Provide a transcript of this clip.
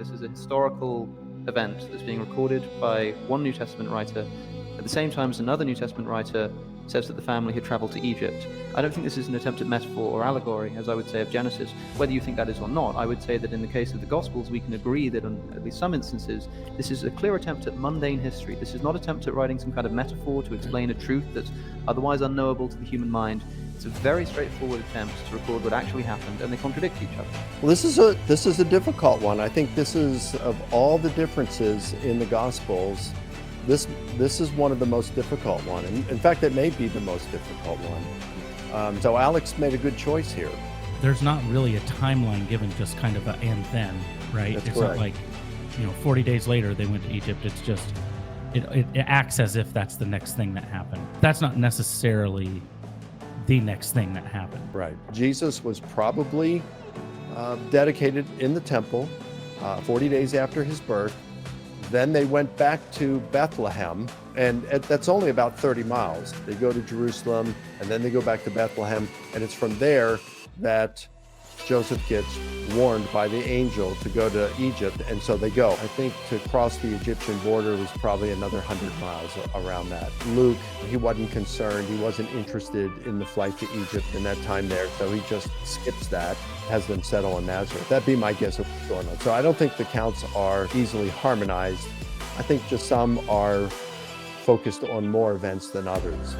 This is a historical event that's being recorded by one New Testament writer at the same time as another New Testament writer says that the family had traveled to Egypt. I don't think this is an attempt at metaphor or allegory, as I would say of Genesis. Whether you think that is or not, I would say that in the case of the Gospels, we can agree that in at least some instances, this is a clear attempt at mundane history. This is not an attempt at writing some kind of metaphor to explain a truth that's otherwise unknowable to the human mind. It's a very straightforward attempt to record what actually happened, and they contradict each other. Well, this is a difficult one. I think this is, of all the differences in the Gospels, this is one of the most difficult one. And in fact, it may be the most difficult one. So Alex made a good choice here. There's not really a timeline given, just kind of a and then, right? That's it's correct. Not like, 40 days later they went to Egypt. It's just, it acts as if that's the next thing that happened. That's not necessarily the next thing that happened. Right. Jesus was probably dedicated in the temple 40 days after his birth. Then they went back to Bethlehem, and that's only about 30 miles. They go to Jerusalem, and then they go back to Bethlehem, and it's from there that Joseph gets warned by the angel to go to Egypt, and so they go. I think to cross the Egyptian border was probably another 100 miles around that. Luke, he wasn't concerned. He wasn't interested in the flight to Egypt in that time there, so he just skips that, has them settle in Nazareth. That'd be my guess of what's going on. So I don't think the accounts are easily harmonized. I think just some are focused on more events than others.